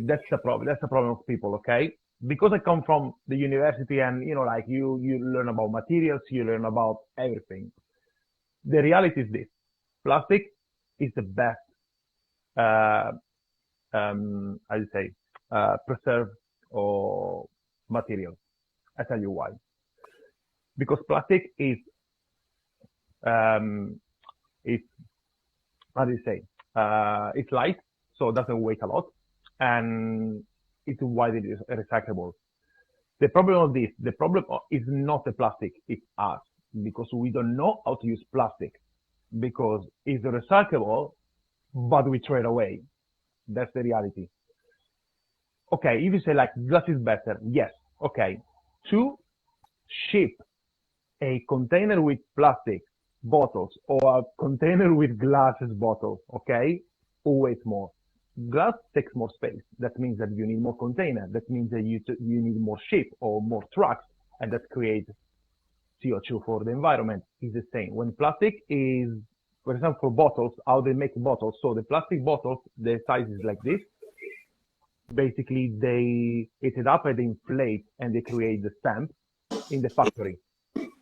that's the problem. That's the problem of people, okay? because I come from the university and, like you learn about materials, you learn about everything. The reality is this: plastic is the best, uh, how do you say, preserved or material. I tell you why. Because plastic um, is, how do you say, it's light, so it doesn't weigh a lot, and it's widely recyclable. The problem of this, the problem is not the plastic, it's us, because we don't know how to use plastic, because it's recyclable, but we throw it away. That's the reality. Okay, if you say like glass is better, yes, okay. To ship a container with plastic bottles or a container with glasses bottles, okay, who weighs more? Glass takes more space. That means that you need more container. That means that you need more ship or more trucks, and that creates CO2 for the environment. Is the same. When plastic is, for example, for bottles, how they make bottles. So the plastic bottles, the size is like this. Basically, they heat it up and they inflate and they create the stamp in the factory.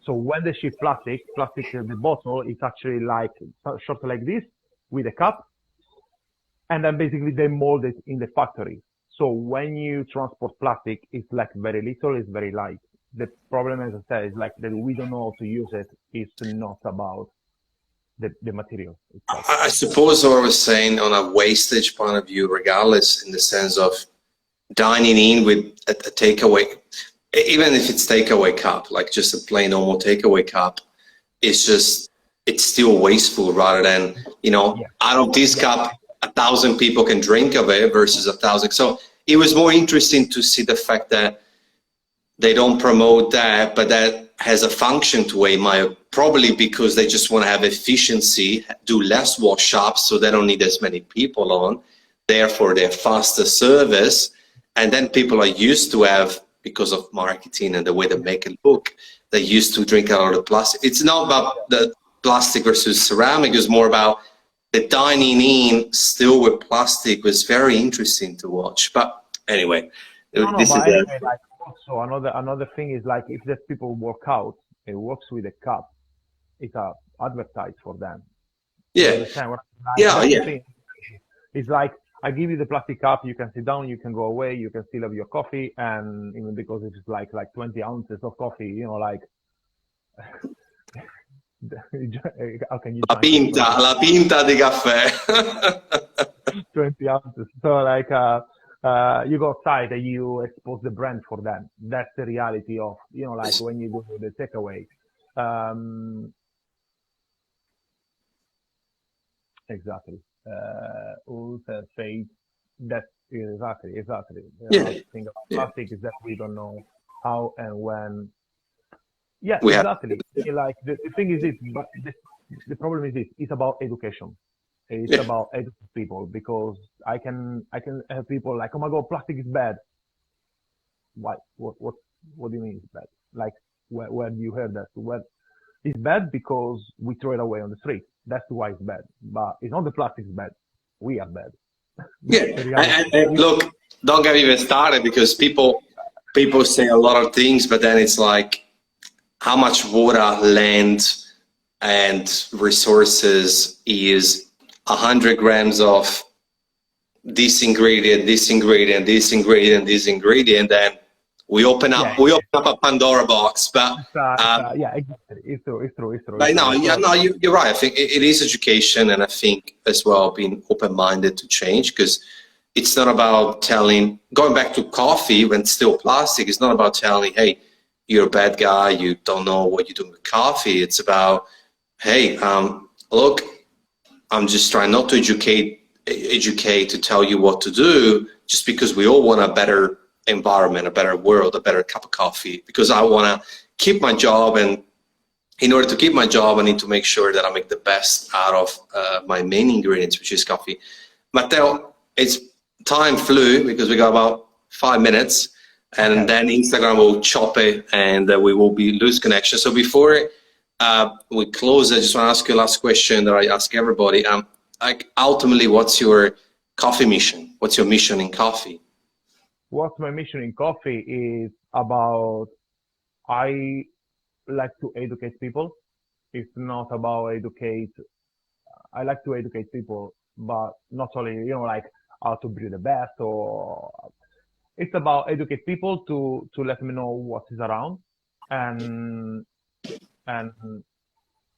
So when they ship plastic, the bottle is actually like short like this with a cup, and then basically they mold it in the factory. So when you transport plastic, it's like very little, it's very light. The problem, as I said, is like that we don't know how to use it. It's not about the material itself. I suppose what I was saying on a wastage point of view, regardless, in the sense of dining in with a takeaway, even if it's takeaway cup, like just a plain normal takeaway cup, it's still wasteful rather than, out of this cup, 1,000 people can drink of it versus 1,000. So it was more interesting to see the fact that they don't promote that, but that has a function to it, probably because they just want to have efficiency, do less wash ups, so they don't need as many people on, therefore they're faster service. And then people are used to have, because of marketing and the way they make it look, they used to drink out of the plastic. It's not about the plastic versus ceramic, it's more about the dining in still with plastic. Was very interesting to watch. But anyway, this is anyway, like, also another thing is like if the people work out, it works with a cup. It's advertised for them. Yeah. It's like I give you the plastic cup, you can sit down, you can go away, you can still have your coffee, and even because it's like 20 ounces of coffee, like how can you la pinta di caffè. 20 ounces. So like you go outside and you expose the brand for them. That's the reality of, like when you do the takeaway. Exactly. Also say that exactly. Yeah. The thing about plastic is that we don't know how and when. Yeah, We exactly. Like the thing is this, but the problem is this. It's about education. It's about educating people, because I can have people like, oh my God, plastic is bad. Why? What do you mean it's bad? Like where do you hear that? Well, it's bad because we throw it away on the street. That's why it's bad. But it's not the plastic is bad. We are bad. Yeah. And look, don't get even started, because people say a lot of things, but then it's like, how much water, land, and resources is 100 grams of this ingredient, then we open up a Pandora box. But yeah, exactly. It's true. But no, you're right. I think it is education, and I think as well being open-minded to change, because it's not about going back to coffee when it's still plastic. It's not about telling, hey, you're a bad guy, you don't know what you're doing with coffee. It's about, hey, look, I'm just trying not to educate to tell you what to do, just because we all want a better environment, a better world, a better cup of coffee, because I want to keep my job, and in order to keep my job, I need to make sure that I make the best out of my main ingredients, which is coffee. Matteo, time flew, because we got about 5 minutes, and then Instagram will chop it, and we will lose connection. So before we close, I just want to ask you a last question that I ask everybody. Like, ultimately, what's your coffee mission? What's your mission in coffee? what's my mission in coffee is about, I like to educate people. It's not about educate. I like to educate people, but not only, like how to brew the best, or it's about educate people to let them know what is around, and and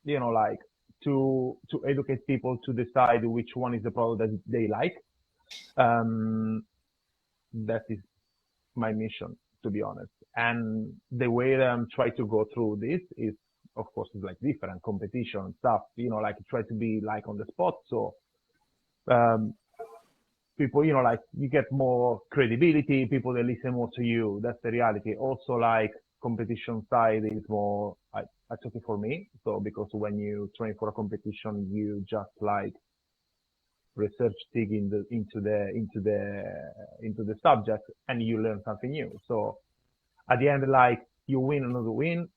like to educate people to decide which one is the product that they like. Um, that is my mission, to be honest. And the way that I'm trying to go through this is, of course, is like different competition and stuff. Like try to be like on the spot, so um, people, like you get more credibility. People they listen more to you. That's the reality. Also, like competition side is more. It's okay for me. So because when you train for a competition, you just like research dig into the subject, and you learn something new. So at the end, like you win another win,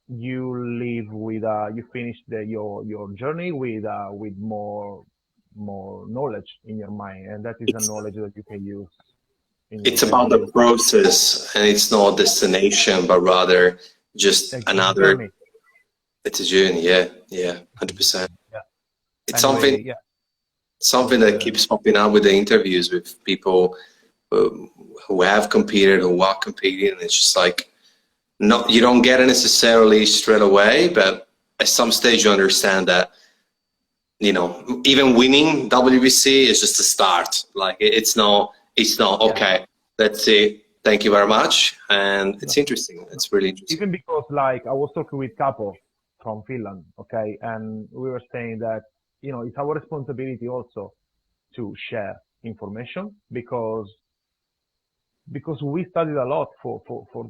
you leave with you finish your journey with more knowledge in your mind, and that is a It's knowledge that you can use in your it's about the daily. process, and it's not a destination, but rather just Like it's a another. journey. It's a journey. Yeah, yeah, 100%. Yeah. It's Anyway, yeah. something that keeps popping up with the interviews with people who have competed, who are competing, and it's just like, not, you don't get it necessarily straight away, but at some stage you understand that, even winning WBC is just a start. Like it's not Yeah. okay, that's it, thank you very much. And No, it's interesting. no. It's really interesting. Even because like I was talking with Capo from Finland, okay, and we were saying that it's our responsibility also to share information, because we studied a lot for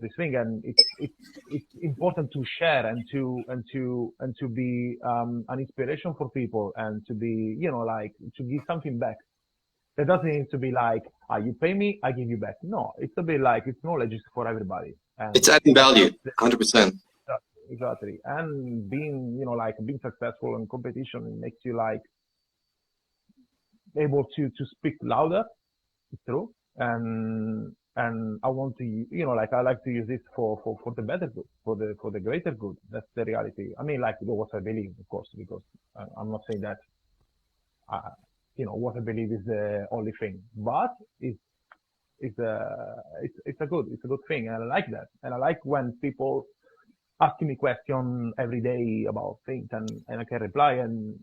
this thing, and it's important to share, and to be an inspiration for people, and to be like to give something back. That doesn't need to be like, you pay me, I give you back. No, it's a bit like it's knowledge is for everybody, It's and adding that's value, 100%. exactly. And being like being successful in competition, it makes you like able to speak louder. It's true. And I want to, like I like to use this for the better good, for the greater good. That's the reality. I mean, like what I believe, of course, because I'm not saying that, uh, what I believe is the only thing, but it's a good thing, and I like that. And I like when people asking me questions every day about things, and I can reply, and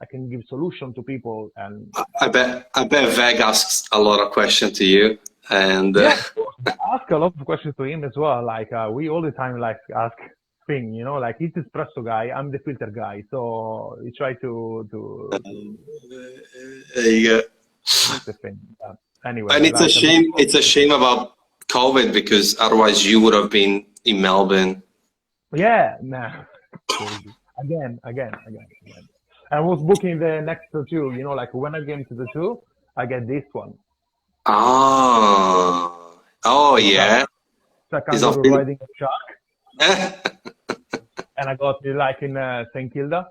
I can give solution to people. And I bet Veg asks a lot of questions to you, and yeah, of course, I ask a lot of questions to him as well. Like we all the time like ask thing, like he's the espresso guy, I'm the filter guy, so we try there you go. use the thing. Anyway, And it's a like shame. It's a shame about COVID, because otherwise you would have been in Melbourne. yeah, nah, crazy again. I was booking the next two, like when I came to the two, I get this one. Ah, oh It's yeah. a It's not kangaroo feeling. riding a shark, and I got it like in St. Kilda.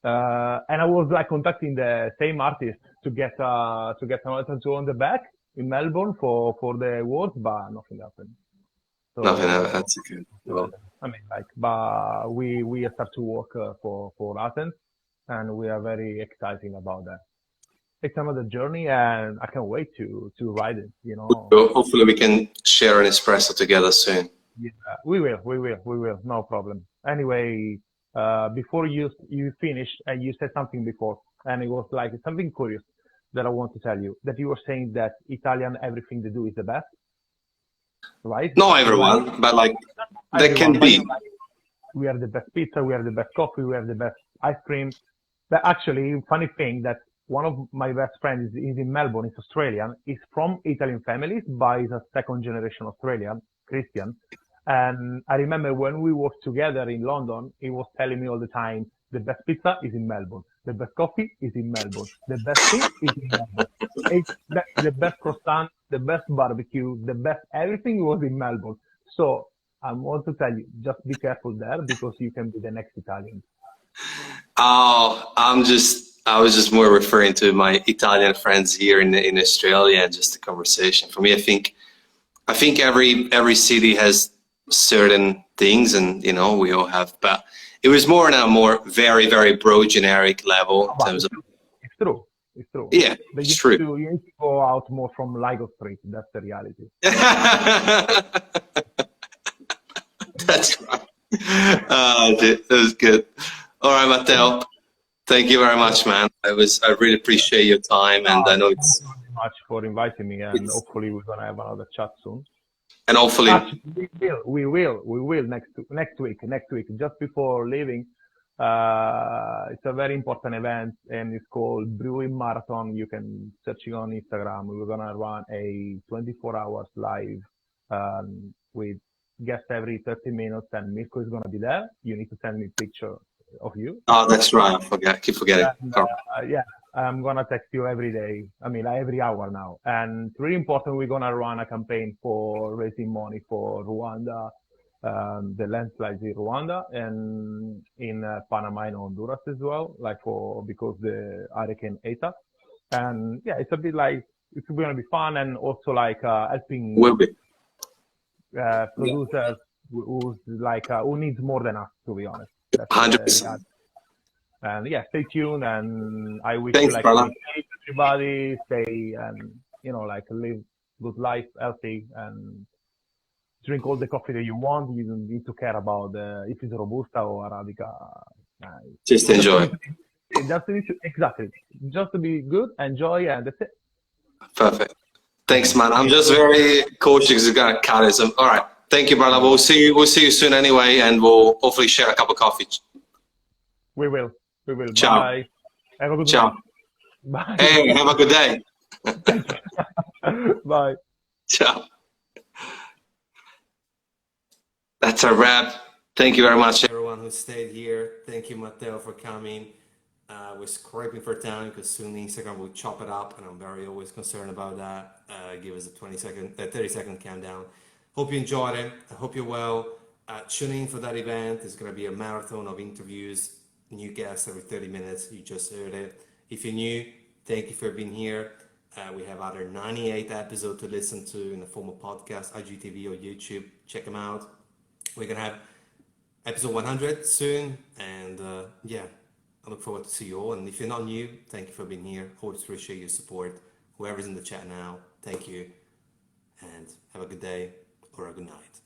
And I was like contacting the same artist to get another tattoo on the back in Melbourne for the awards, but nothing happened. Nothing. So That's good. nothing Well, happened. I mean, like, but we start to work for Athens, and we are very excited about that. It's another journey, and I can't wait to ride it. so hopefully we can share an espresso together soon. Yeah, we will. No problem. Anyway, before you finished, and you said something before, and it was like something curious that I want to tell you. That you were saying that Italian everything they do is the best, right? Not Like everyone, but like there everyone, can but be. like we are the best pizza, we are the best coffee, we are the best ice cream. But actually, funny thing that one of my best friends is in Melbourne. He's Australian. He's from Italian families, but he's a second generation Australian Christian. And I remember when we worked together in London, he was telling me all the time, the best pizza is in Melbourne. The best coffee is in Melbourne. The best thing is in Melbourne. The best croissant, the best barbecue, the best everything was in Melbourne. So I want to tell you, just be careful there, because you can be the next Italian. Oh, I was just more referring to my Italian friends here in Australia, and just the conversation. For me, I think I think every city has certain things, and we all have. But it was more on a more very broad, generic level in But terms of. it's true. It's true. Yeah, But it's true. you need to go out more from Ligo Street. That's the reality. That's right. That was good. All right, Matteo. Thank you very much, man. I really appreciate your time, and I know Thank you very much for inviting me, and it's hopefully we're gonna have another chat soon. and hopefully. Actually, we will next week. Just before leaving, it's a very important event, and it's called Brewing Marathon. You can search it on Instagram. We're gonna run a 24 hours live with guests every 30 minutes, and Mirko is gonna be there. You need to send me a picture of you. Oh, that's right. Keep forgetting. And, yeah, I'm gonna text you every day. I mean, like every hour now. And it's really important. We're gonna run a campaign for raising money for Rwanda, the landslides in Rwanda and in Panama and Honduras as well, because the hurricane Eta. And yeah, it's a bit like it's gonna be fun and also like helping Will be. producers who needs more than us, to be honest. That's 100%. and yeah, stay tuned, and I wish Thanks, you like brother. everybody stay and live good life, healthy, and drink all the coffee that you want. You don't need to care about if it's robusta or arabica. Uh, Just enjoy. exactly, just to be good, enjoy, and that's it. Perfect. Thanks, man. I'm just very cautious. It's gonna cut it. So, all right. Thank you, brother. We'll see you soon anyway, and we'll hopefully share a cup of coffee. We will. Ciao. Bye. Have a good Ciao. night. Bye. Hey, have a good day. Bye. Ciao. That's a wrap. Thank you very much, everyone who stayed here. Thank you, Matteo, for coming. We're scraping for time because soon Instagram will chop it up, and I'm very always concerned about that. Give us a 30-second countdown. Hope you enjoyed it. I hope you're well. Tune in for that event. It's going to be a marathon of interviews, new guests every 30 minutes. You just heard it. If you're new, thank you for being here. We have other 98 episodes to listen to in the form of podcast, IGTV or YouTube. Check them out. We're going to have episode 100 soon. And yeah, I look forward to see you all. And if you're not new, thank you for being here. Always appreciate your support. Whoever's in the chat now, thank you. And have a good day or a good night.